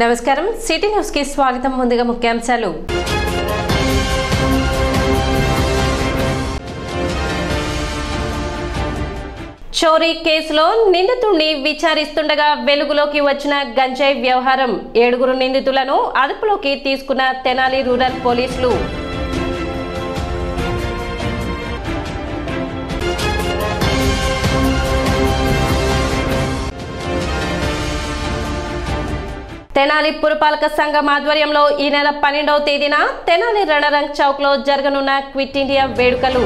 నమస్కారం city news కి స్వాగతం. ముందుగా ముఖ్యాంశాలు. చోరీ కేసులో నిందితుడిని విచారిస్తుండగా వెలుగులోకి వచ్చిన గంజాయి వ్యవహారం. 7 నిందితులను అదుపులోకి తీసుకున్న తెనాలి రూరల్ పోలీసులు. తెనాలి పురపాలక సంఘం ఆధ్వర్యంలో ఈ నెల 12వ తేదీన తెనాలి రణరంగ్ చౌక్ లో జరగనున్న క్విట్ ఇండియా వేడుకలు.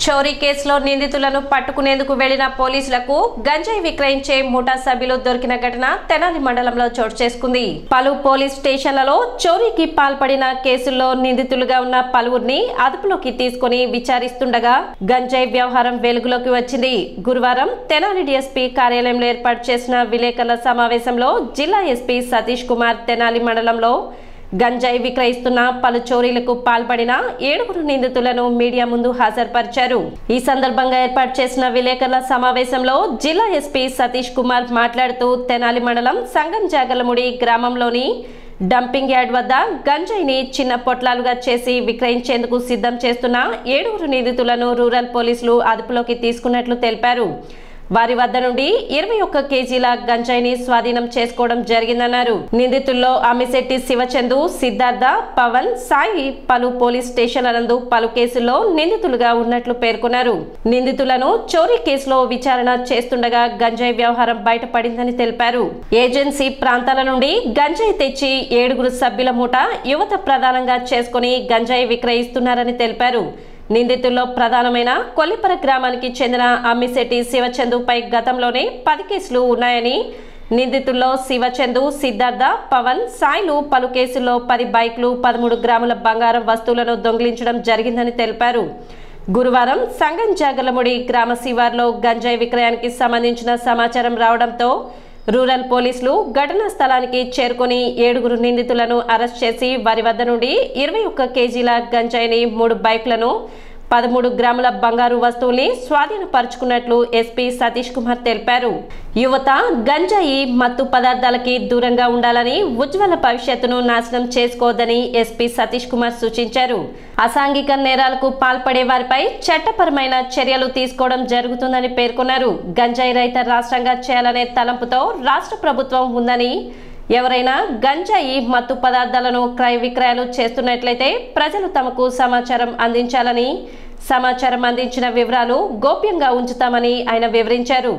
చోరీ కేసులో నిందితులను పట్టుకునేందుకు వెళ్లిన పోలీసులకు గంజాయి విక్రయించే ముఠా సభ్యులు దొరికిన ఘటన తెనాలి మండలంలో చోటు చేసుకుంది. పలు పోలీస్ స్టేషన్లలో చోరీకి పాల్పడిన కేసుల్లో నిందితులుగా ఉన్న పలువురిని అదుపులోకి తీసుకుని విచారిస్తుండగా గంజాయి వ్యవహారం వెలుగులోకి వచ్చింది. గురువారం తెనాలి డీఎస్పీ కార్యాలయంలో ఏర్పాటు చేసిన విలేకరుల సమావేశంలో జిల్లా ఎస్పీ సతీష్ కుమార్ తెనాలి మండలంలో గంజాయి విక్రయిస్తున్న పలు చోరీలకు పాల్పడిన 7 నిందితులను మీడియా ముందు హాజరుపరిచారు. ఈ సందర్భంగా ఏర్పాటు చేసిన విలేకరుల సమావేశంలో జిల్లా ఎస్పీ సతీష్ కుమార్ మాట్లాడుతూ తెనాలి మండలం సంగం జాగలముడి గ్రామంలోని డంపింగ్ యార్డ్ వద్ద గంజాయిని చిన్న పొట్లాలుగా చేసి విక్రయించేందుకు సిద్ధం చేస్తున్న 7 నిందితులను రూరల్ పోలీసులు అదుపులోకి తీసుకున్నట్లు తెలిపారు. వారి వద్ద నుండి 21 కేజీల గంజాయిని స్వాధీనం చేసుకోవడం జరిగిందన్నారు. నిందితుల్లో అమ్మిశెట్టి శివచందు, సిద్ధార్థ, పవన్, సాయి పలు పోలీస్ స్టేషన్ల నందు పలు కేసుల్లో నిందితులుగా ఉన్నట్లు పేర్కొన్నారు. నిందితులను చోరీ కేసులో విచారణ చేస్తుండగా గంజాయి వ్యవహారం బయటపడిందని తెలిపారు. ఏజెన్సీ ప్రాంతాల నుండి గంజాయి తెచ్చి 7 సభ్యుల ముఠ యువత ప్రధానంగా చేసుకుని గంజాయి విక్రయిస్తున్నారని తెలిపారు. నిందితుల్లో ప్రధానమైన కొల్లిపర గ్రామానికి చెందిన అమ్మిశెట్టి శివచందుపై గతంలోనే 10 కేసులు ఉన్నాయని, నిందితుల్లో శివచందు, సిద్ధార్థ, పవన్, సాయిలు పలు కేసుల్లో 10 బైక్లు, 13 గ్రాముల బంగారం వస్తువులను దొంగిలించడం జరిగిందని తెలిపారు. గురువారం సంగం జాగలముడి గ్రామ శివార్లో గంజాయి విక్రయానికి సంబంధించిన సమాచారం రావడంతో రూరల్ పోలీసులు ఘటనా స్థలానికి చేరుకుని 7 నిందితులను అరెస్ట్ చేసి వారి వద్ద నుండి 21 కేజీల గంజాయిని, 3 బైక్లను, 13 గ్రాముల బంగారు వస్తువుల్ని స్వాధీనపరుచుకున్నట్లు ఎస్పీ సతీష్ కుమార్ తెలిపారు. యువత గంజాయి మత్తు పదార్థాలకి దూరంగా ఉండాలని, ఉజ్వల భవిష్యత్తును నాశనం చేసుకోవద్దని ఎస్పీ సతీష్ కుమార్ సూచించారు. అసాంఘిక నేరాలకు పాల్పడే వారిపై చట్టపరమైన చర్యలు తీసుకోవడం జరుగుతుందని పేర్కొన్నారు. గంజాయి రహిత రాష్ట్రంగా చేయాలనే తలంపుతో రాష్ట్ర ప్రభుత్వం ఉందని, ఎవరైనా గంజాయి మత్తు పదార్థాలను క్రయ విక్రయాలు చేస్తున్నట్లయితే ప్రజలు తమకు సమాచారం అందించాలని, సమాచారం అందించిన వివరాలు గోప్యంగా ఉంచుతామని ఆయన వివరించారు.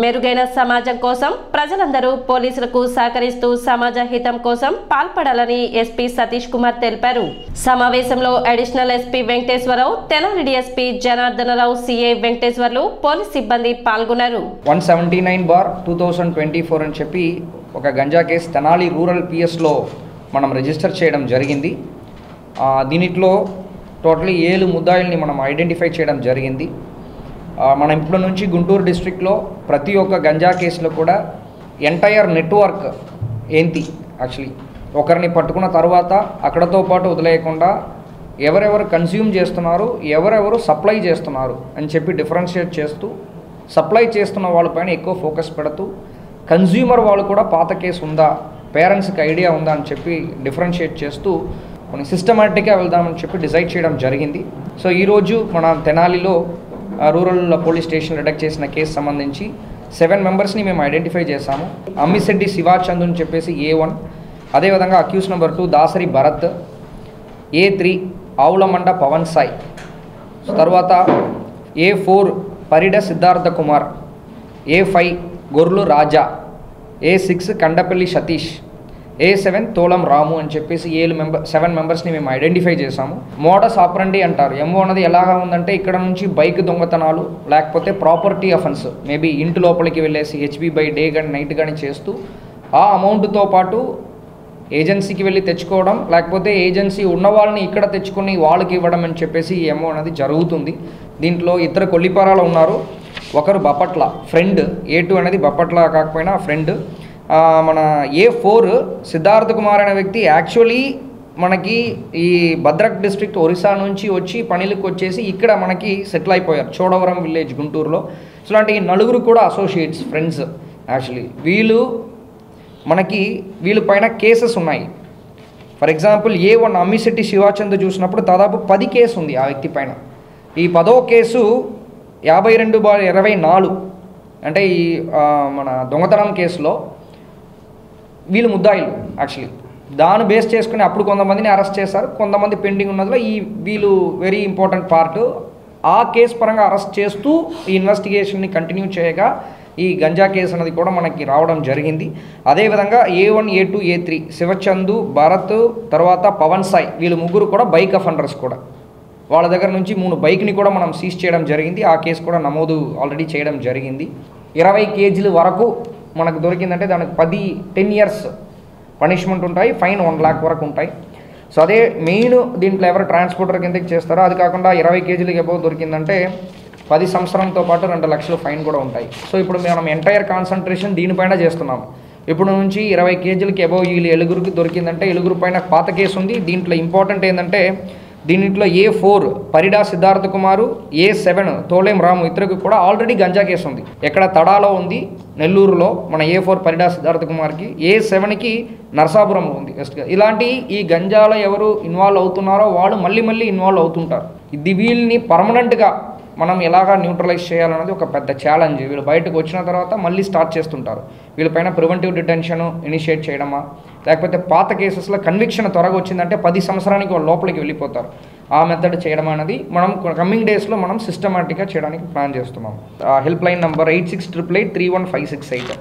మెరుగైన సమాజం కోసం ప్రజలందరూ పోలీసులకు సహకరిస్తూ సమాజ హితం కోసం పాల్పడాలని ఎస్పీ సతీష్ కుమార్ తెలిపారు. సమావేశంలో additional SP Venkateswararao, Tenali DSP Janardhanarao, CI Venkateswarlu, police సిబ్బంది పాల్గొన్నారు. 179/2024 అని చెప్పి ఒక గంజా కేసు తెనాలి రూరల్ పిఎస్లో మనం రిజిస్టర్ చేయడం జరిగింది. దీనిలో టోటలీ 7 ముద్దాయిల్ని మనం ఐడెంటిఫై చేయడం జరిగింది. మన ఇప్పటి నుంచి గుంటూరు డిస్ట్రిక్ట్లో ప్రతి ఒక్క గంజా కేసులో కూడా ఎంటైర్ నెట్వర్క్ ఏంటి యాక్చువల్లీ ఒకరిని పట్టుకున్న తర్వాత అక్కడతో పాటు వదిలేయకుండా ఎవరెవరు కన్జ్యూమ్ చేస్తున్నారు, ఎవరెవరు సప్లై చేస్తున్నారు అని చెప్పి డిఫరెన్షియేట్ చేస్తూ, సప్లై చేస్తున్న వాళ్ళపైన ఎక్కువ ఫోకస్ పెడుతూ, కన్జ్యూమర్ వాళ్ళు కూడా పాత కేసు ఉందా, పేరెంట్స్కి ఐడియా ఉందా అని చెప్పి డిఫరెన్షియేట్ చేస్తూ కొన్ని సిస్టమేటిక్గా వెళ్దామని చెప్పి డిసైడ్ చేయడం జరిగింది. సో ఈరోజు మన తెనాలిలో రూరల్ పోలీస్ స్టేషన్ రిడక్ట్ చేసిన కేసు సంబంధించి 7 మెంబర్స్ని మేము ఐడెంటిఫై చేశాము. అమ్మిశెట్టి శివాచంద్ అని చెప్పేసి A1, అదేవిధంగా accused number 2 Dasari Bharat, A3 Avulamanda Pavan Sai, తర్వాత A4 పరిడ సిద్ధార్థ కుమార్, A5 గొర్లు రాజా, A6 కండపల్లి సతీష్, A7 తోలం రాము అని చెప్పేసి 7 మెంబర్స్ని మేము ఐడెంటిఫై చేసాము. మోడస్ ఆపరండి అంటారు. MO అన్నది ఎలాగా ఉందంటే ఇక్కడ నుంచి బైక్ దొంగతనాలు, లేకపోతే ప్రాపర్టీ అఫెన్స్, మేబీ ఇంటి లోపలికి వెళ్ళేసి HB బై డే కానీ నైట్ కానీ చేస్తూ ఆ అమౌంట్తో పాటు ఏజెన్సీకి వెళ్ళి తెచ్చుకోవడం, లేకపోతే ఏజెన్సీ ఉన్న వాళ్ళని ఇక్కడ తెచ్చుకొని వాళ్ళకి ఇవ్వడం అని చెప్పేసి MO అనేది జరుగుతుంది. దీంట్లో 2 కొల్లిపారాలు ఉన్నారు, ఒకరు బప్పట్ల ఫ్రెండ్, A2 అనేది బప్పట్ల కాకపోయినా ఫ్రెండ్. మన A4 సిద్ధార్థ కుమార్ అనే వ్యక్తి యాక్చువల్లీ మనకి ఈ భద్రక్ డిస్ట్రిక్ట్ ఒరిస్సా నుంచి వచ్చి పనిలకు వచ్చేసి ఇక్కడ మనకి సెటిల్ అయిపోయారు చోడవరం విలేజ్ గుంటూరులో. సో ఇలాంటి నలుగురు కూడా అసోసియేట్స్ ఫ్రెండ్స్. యాక్చువల్లీ వీళ్ళ పైన కేసెస్ ఉన్నాయి. ఫర్ ఎగ్జాంపుల్ A1 అమ్మిశెట్టి శివాచంద్ చూసినప్పుడు దాదాపు 10 కేసు ఉంది ఆ వ్యక్తి పైన. ఈ 10వ కేసు 52/24 అంటే ఈ మన దొంగతనం కేసులో వీళ్ళు ముద్దాయిలు. యాక్చువల్లీ దాన్ని బేస్ చేసుకుని అప్పుడు కొంతమందిని అరెస్ట్ చేశారు, కొంతమంది పెండింగ్ ఉన్నదిలో వీళ్ళు వెరీ ఇంపార్టెంట్ పార్ట్. ఆ కేసు పరంగా అరెస్ట్ చేస్తూ ఈ ఇన్వెస్టిగేషన్ని కంటిన్యూ చేయగా ఈ గంజా కేసు అనేది కూడా మనకి రావడం జరిగింది. అదేవిధంగా A1, A2, A3 శివచందు, భరత్, తర్వాత పవన్ సాయి వీళ్ళు ముగ్గురు కూడా బైక్ అఫెండర్స్ కూడా. వాళ్ళ దగ్గర నుంచి 3 బైక్ని కూడా మనం సీజ్ చేయడం జరిగింది. ఆ కేసు కూడా నమోదు ఆల్రెడీ చేయడం జరిగింది. 20 కేజీల వరకు మనకు దొరికిందంటే దానికి 10 years పనిష్మెంట్ ఉంటాయి, ఫైన్ 1 lakh వరకు ఉంటాయి. సో అదే మెయిన్ దీంట్లో ఎవరు ట్రాన్స్పోర్టర్ కిందకి చేస్తారో అది కాకుండా 20 కేజీలకి అబౌవ్ దొరికిందంటే 10 సంవత్సరంతో పాటు 2 లక్షల ఫైన్ కూడా ఉంటాయి. సో ఇప్పుడు మనం ఎంటైర్ కాన్సన్ట్రేషన్ దీనిపైన చేస్తున్నాం. ఇప్పుడు నుంచి 20 కేజీలకి అబౌవ్ వీళ్ళు 7గురికి దొరికిందంటే 7గురు పైన పాత కేసు ఉంది. దీంట్లో ఇంపార్టెంట్ ఏంటంటే దీంట్లో A4 పరిడా సిద్ధార్థ కుమారు, A7 తోలేం రాము ఇద్దరికి కూడా ఆల్రెడీ గంజా కేసు ఉంది. ఎక్కడ తడాలో ఉంది నెల్లూరులో మన A4 పరిడా సిద్ధార్థ కుమార్కి, A7కి నరసాపురంలో ఉంది వెస్ట్గా. ఇలాంటి ఈ గంజాలో ఎవరు ఇన్వాల్వ్ అవుతున్నారో వాళ్ళు మళ్ళీ ఇన్వాల్వ్ అవుతుంటారు. ఇది వీళ్ళని పర్మనెంట్గా మనం ఎలాగా న్యూట్రలైజ్ చేయాలన్నది ఒక పెద్ద ఛాలెంజ్. వీళ్ళు బయటకు వచ్చిన తర్వాత మళ్ళీ స్టార్ట్ చేస్తుంటారు. వీళ్ళపైన ప్రివెంటివ్ డిటెన్షన్ ఇనిషియేట్ చేయడమా, లేకపోతే పాత కేసెస్లో కన్విక్షన్ త్వరగా వచ్చిందంటే 10 సంవత్సరానికి వాళ్ళు లోపలికి వెళ్ళిపోతారు. ఆ మెథడ్ చేయడం అనేది మనం కమింగ్ డేస్లో మనం సిస్టమాటిక్గా చేయడానికి ప్లాన్ చేస్తున్నాం. Help line number 8688311568.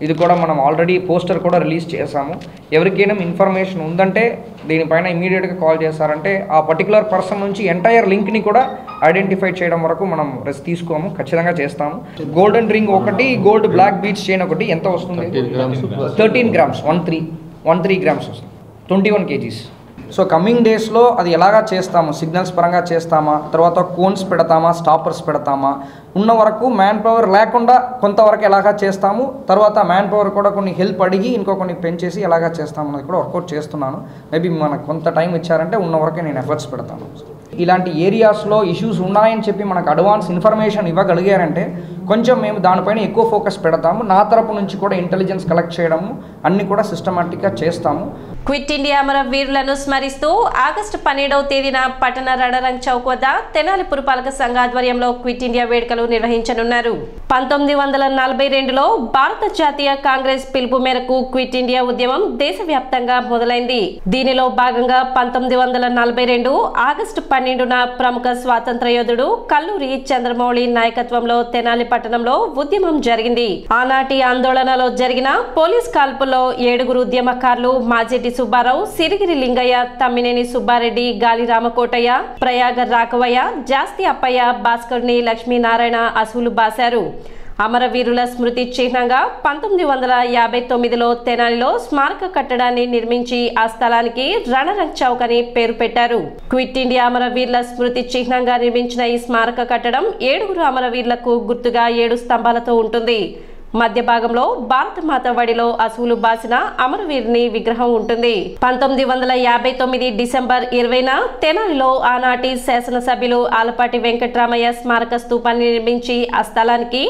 ఇది కూడా మనం ఆల్రెడీ పోస్టర్ కూడా రిలీజ్ చేసాము. ఎవరికైనా ఇన్ఫర్మేషన్ ఉందంటే దీనిపైన ఇమీడియట్గా కాల్ చేస్తారంటే ఆ పర్టికులర్ పర్సన్ నుంచి ఎంటైర్ లింక్ని కూడా ఐడెంటిఫై చేయడం వరకు మనం రెస్ట్ తీసుకోము, ఖచ్చితంగా చేస్తాము. గోల్డెన్ రింగ్ ఒకటి, గోల్డ్ బ్లాక్ బీచ్ చైన్ ఒకటి ఎంత వస్తుంది? 13 grams, 13 grams వస్తుంది, 21 kgs. సో కమింగ్ డేస్లో అది ఎలాగా చేస్తాము, సిగ్నల్స్ పరంగా చేస్తామా, తర్వాత కోన్స్ పెడతామా, స్టాపర్స్ పెడతామా, ఉన్న వరకు మ్యాన్ పవర్ లేకుండా కొంతవరకు ఎలాగా చేస్తాము, తర్వాత మ్యాన్ పవర్ కూడా కొన్ని హెల్ప్ అడిగి ఇంకో కొన్ని పెంచేసి ఎలాగా చేస్తాము అనేది కూడా వర్కౌట్ చేస్తున్నాను. మేబీ మనకు కొంత టైం ఇచ్చారంటే ఉన్న వరకే నేను ఎఫర్ట్స్ పెడతాను. ఇలాంటి ఏరియాస్లో ఇష్యూస్ ఉన్నాయని చెప్పి మనకు అడ్వాన్స్ ఇన్ఫర్మేషన్ ఇవ్వగలిగారంటే కొంచెం మేము దానిపైన ఎక్కువ ఫోకస్ పెడతాము. నా తరపు నుంచి కూడా ఇంటెలిజెన్స్ కలెక్ట్ చేయడము అన్ని కూడా సిస్టమాటిక్గా చేస్తాము. క్విట్ ఇండియా అమరవీరులను స్మరిస్తూ ఆగస్టు 12వ తేదీన పట్టణ రణరంగ్ చౌక్ వద్ద తెనాలి పురపాలక సంఘ ఆధ్వర్యంలో క్విట్ ఇండియా వేడుకలు నిర్వహించనున్నారు. 1942లో భారత జాతీయ కాంగ్రెస్ పిలుపు మేరకు క్విట్ ఇండియా ఉద్యమం దేశవ్యాప్తంగా మొదలైంది. దీనిలో భాగంగా 1942 ఆగస్టు 12న ప్రముఖ స్వాతంత్ర యోధుడు కల్లూరి చంద్రమౌళి నాయకత్వంలో తెనాలి పట్టణంలో ఉద్యమం జరిగింది. ఆనాటి ఆందోళనలో జరిగిన పోలీస్ కాల్పుల్లో 7గురు ఉద్యమకారులు మాజెట్టి సుబ్బారావు, సిరిగిరి లింగయ్య, తమ్మినేని సుబ్బారెడ్డి, గాలి రామకోటయ్య, ప్రయాగ రాఘవయ్య, జాస్తి అప్పయ్య, భాస్కర్ని లక్ష్మీనారాయణ అసువులు బాశారు. అమరవీరుల స్మృతి చిహ్నంగా 1959లో తెనాలిలో స్మారక కట్టడాన్ని నిర్మించి ఆ స్థలానికి రణరంగ్ చౌక్ అని పేరు పెట్టారు. క్విట్ ఇండియా అమరవీరుల స్మృతి చిహ్నంగా నిర్మించిన ఈ స్మారక కట్టడం 7గురు అమరవీరులకు గుర్తుగా 7 స్తంభాలతో ఉంటుంది. మధ్య భాగంలో భారతమాత వడిలో అసువులు బాసిన అమరవీరుని విగ్రహం ఉంటుంది. 1959 డిసెంబర్ 20న తెనాలిలో ఆనాటి శాసనసభ్యులు ఆలపాటి వెంకట్రామయ్య స్మారక స్తూపాన్ని నిర్మించి ఆ స్థలానికి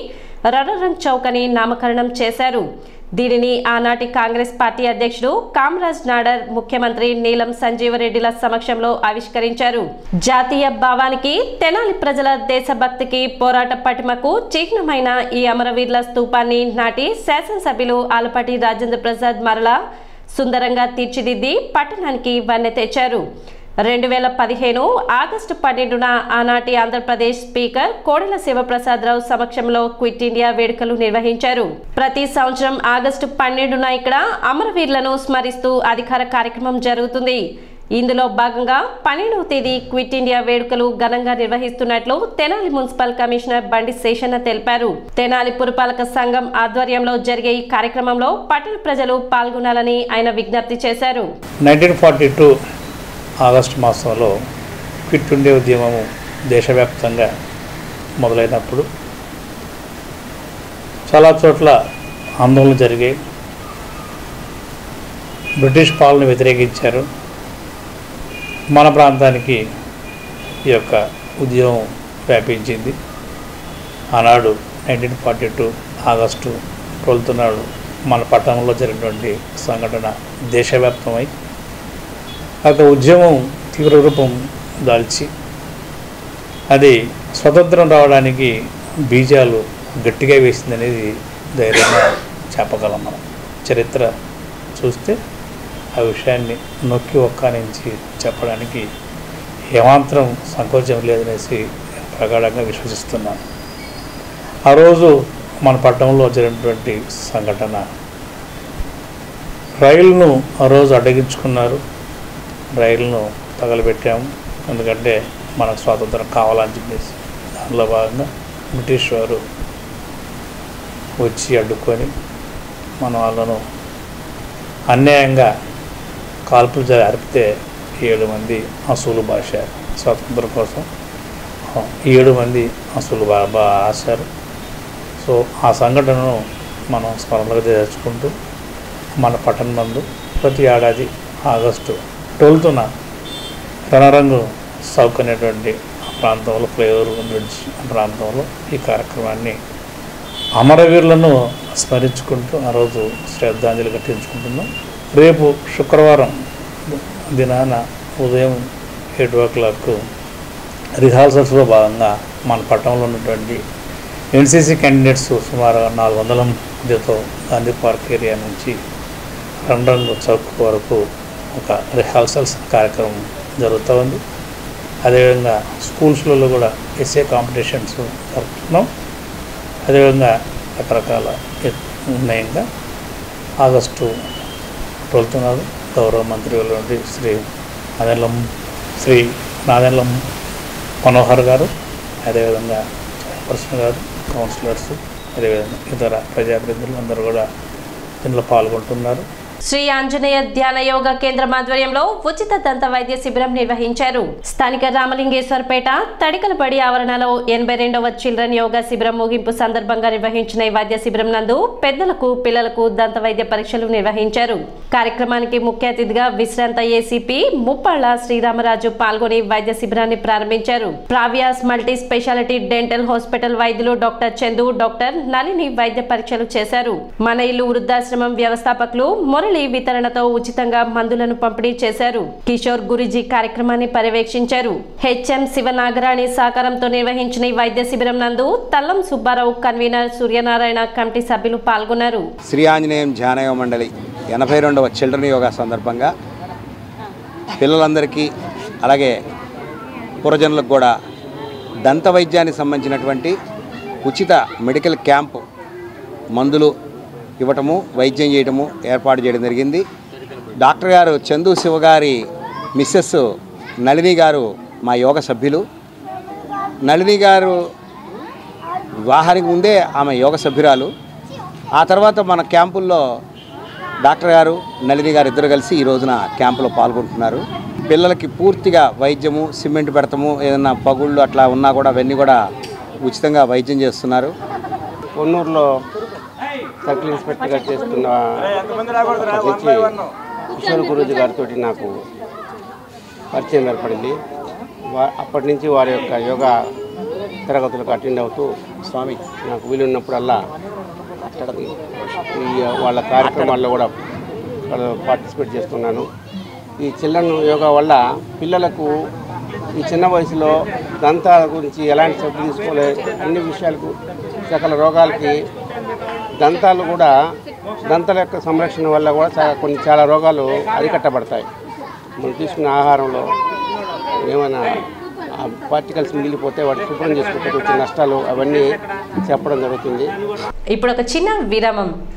రణరంగ్ చౌక్ అని నామకరణం చేశారు. దీనిని ఆనాటి కాంగ్రెస్ పార్టీ అధ్యక్షుడు కామరాజ్ నాడర్, ముఖ్యమంత్రి నీలం సంజీవరెడ్డిల సమక్షంలో ఆవిష్కరించారు. జాతీయ భావానికి, తెనాలి ప్రజల దేశభక్తికి, పోరాట పటిమకు చిహ్నమైన ఈ అమరవీరుల స్తూపాన్ని నాటి శాసనసభ్యులు ఆలపాటి రాజేంద్ర ప్రసాద్ మరలా సుందరంగా తీర్చిదిద్ది పట్టణానికి వన్నె తెచ్చారు. 2015 ఆగస్టు 12న ఆనాటి ఆంధ్రప్రదేశ్ స్పీకర్ కోడెల శివప్రసాదరావు సమక్షంలో క్విట్ ఇండియా వేడుకలు నిర్వహించారు. ప్రతి సంవత్సరం ఆగస్టు 12న ఇక్కడ అమరవీరులను స్మరిస్తూ అధికార కార్యక్రమం జరుగుతుంది. ఇందులో భాగంగా 12వ తేదీ క్విట్ ఇండియా వేడుకలు ఘనంగా నిర్వహిస్తున్నట్లు తెనాలి మున్సిపల్ కమిషనర్ బండి శేషన్న తెలిపారు. తెనాలి పురపాలక సంఘం ఆధ్వర్యంలో జరిగే ఈ కార్యక్రమంలో పట్టణ ప్రజలు పాల్గొనాలని ఆయన విజ్ఞప్తి చేశారు. 1942 ఆగస్టు మాసంలో క్విట్ ఇండియా ఉద్యమము దేశవ్యాప్తంగా మొదలైనప్పుడు చాలా చోట్ల ఆందోళనలు జరిగాయి. బ్రిటిష్ పాలన వ్యతిరేకించారు. మన ప్రాంతానికి ఈ యొక్క ఉద్యమం వ్యాపించింది. ఆనాడు 1942 ఆగస్టు 12 నాడు మన పట్టణంలో జరిగినటువంటి సంఘటన దేశవ్యాప్తమై ఒక ఉద్యమం తీవ్ర రూపం దాల్చి అది స్వతంత్రం రావడానికి బీజాలు గట్టిగా వేసిందనేది ధైర్యంగా చెప్పగలం. మనం చరిత్ర చూస్తే ఆ విషయాన్ని నొక్కి ఒక్కానించి చెప్పడానికి ఏమాత్రం సంకోచం లేదనేసి ప్రగాఢంగా విశ్వసిస్తున్నాను. ఆ రోజు మన పట్టణంలో జరిగినటువంటి సంఘటన, రైలును ఆ రోజు అడ్డగించుకున్నారు, రైలును తగలబెట్టాము. ఎందుకంటే మనకు స్వాతంత్రం కావాలని చెప్పేసి దానిలో భాగంగా బ్రిటిష్ వారు వచ్చి అడ్డుకొని మన వాళ్ళను అన్యాయంగా కాల్పులు జరిపితే 7 మంది అసూలు బాశారు. స్వాతంత్రం కోసం 7 మంది అసూలు బాశారు. సో ఆ సంఘటనను మనం స్మరణగా తెచ్చుకుంటూ మన పట్టణం నందు ప్రతి ఏడాది ఆగస్టు 12న రణరంగు సౌకర్యటువంటి ప్రాంతంలో ఫ్లైఓవర్ బ్రిడ్జ్ ప్రాంతంలో ఈ కార్యక్రమాన్ని అమరవీరులను స్మరించుకుంటూ ఆ రోజు శ్రద్ధాంజలి ఘటించుకుంటున్నాం. రేపు శుక్రవారం దినాన ఉదయం 8 o'clock రిహార్సల్స్లో భాగంగా మన పట్టణంలో ఉన్నటువంటి ఎన్సీసీ క్యాండిడేట్స్ సుమారు 400 మందితో గాంధీ పార్క్ ఏరియా నుంచి రణరంగు చౌక్ వరకు ఒక రిహార్సల్స్ కార్యక్రమం జరుగుతూ ఉంది. అదేవిధంగా స్కూల్స్లలో కూడా ఎస్ఏ కాంపిటీషన్స్ జరుపుతున్నాం. అదేవిధంగా రకరకాల నిర్ణయంగా ఆగస్టు 12 నాడు గౌరవ మంత్రి నుండి శ్రీ నాదెండ్ల మనోహర్ గారు, అదేవిధంగా చైర్పర్సన్ గారు, కౌన్సిలర్స్, అదేవిధంగా ఇతర ప్రజాప్రతినిధులు అందరూ కూడా దీనిలో పాల్గొంటున్నారు. శ్రీ ఆంజనేయ ధ్యాన యోగ కేంద్రం ఆధ్వర్యంలో ఉచిత దంత వైద్య శిబిరం నిర్వహించారు. స్థానిక రామలింగేశ్వరపేట తడికలబడి ఆవరణలో 82వ చిల్డ్రన్ యోగా శిబిరం ముగింపు సందర్భంగా నిర్వహించిన ఈ వైద్య శిబిరం నందు పెద్దలకు, పిల్లలకు దంత వైద్య పరీక్షలు నిర్వహించారు. కార్యక్రమానికి ముఖ్య అతిథిగా విశ్రాంత ఏసీపీ ముప్పాళ్ల శ్రీరామరాజు పాల్గొని వైద్య శిబిరాన్ని ప్రారంభించారు. ప్రావ్యాస్ మల్టీ స్పెషాలిటీ డెంటల్ హాస్పిటల్ వైద్యులు డాక్టర్ చందు, డాక్టర్ నళిని వైద్య పరీక్షలు చేశారు. మన ఇల్లు వృద్ధాశ్రమం వ్యవస్థాపకులు మురళి వితరణతో ఉచితంగా మందులను పంపిణీ చేశారు. కిషోర్ గురుజీ కార్యక్రమాన్ని పర్యవేక్షించారు. హెచ్ఎం శివనాగరాణి సహకారంతో నిర్వహించిన ఈ వైద్య శిబిరం నందు తల్లం సుబ్బారావు, కన్వీనర్ సూర్యనారాయణ కమిటీ సభ్యులు పాల్గొన్నారు. శ్రీ ఆంజనేయం ధ్యానయోగ మండలి 82వ చిల్డ్రన్ యోగా సందర్భంగా పిల్లలందరికీ అలాగే పురజనులకు కూడా దంత వైద్యానికి సంబంధించినటువంటి ఉచిత మెడికల్ క్యాంపు మందులు ఇవ్వటము, వైద్యం చేయటము ఏర్పాటు చేయడం జరిగింది. డాక్టర్ గారు చందు శివ గారి మిస్సెస్ నళిని గారు మా యోగ సభ్యులు. నళిని గారు వివాహానికి ముందే ఆమె యోగ సభ్యురాలు. ఆ తర్వాత మన క్యాంపుల్లో డాక్టర్ గారు, నళిని గారు ఇద్దరు కలిసి ఈ రోజున క్యాంపులో పాల్గొంటున్నారు. పిల్లలకి పూర్తిగా వైద్యము, సిమెంట్ పెడతాము, ఏదైనా పగుళ్ళు అట్లా ఉన్నా కూడా అవన్నీ కూడా ఉచితంగా వైద్యం చేస్తున్నారు. కొన్నూరులో సర్కిల్ ఇన్స్పెక్టర్గా చేస్తున్న కిషోర్ గురూజీ గారితో నాకు పరిచయం ఏర్పడింది. అప్పటి నుంచి వారి యొక్క యోగా తరగతులకు అటెండ్ అవుతూ స్వామి నాకు వీలున్నప్పుడల్లా వాళ్ళ కార్యక్రమాల్లో కూడా పార్టిసిపేట్ చేస్తున్నాను. ఈ చిల్డ్రన్ యోగా వల్ల పిల్లలకు ఈ చిన్న వయసులో దంతాల గురించి ఎలాంటి శ్రద్ధ తీసుకోలే, అన్ని విషయాలకు సకల రోగాలకి దంతాలు కూడా దంతాల యొక్క సంరక్షణ వల్ల కూడా చాలా రోగాలు అరికట్టబడతాయి. మనం తీసుకున్న ఆహారంలో ఏమైనా పార్టికల్స్ మిగిలిపోతే వాటి శుభ్రం చేసుకుంటే వచ్చే నష్టాలు అవన్నీ చెప్పడం జరుగుతుంది. ఇప్పుడు ఒక చిన్న విరామం.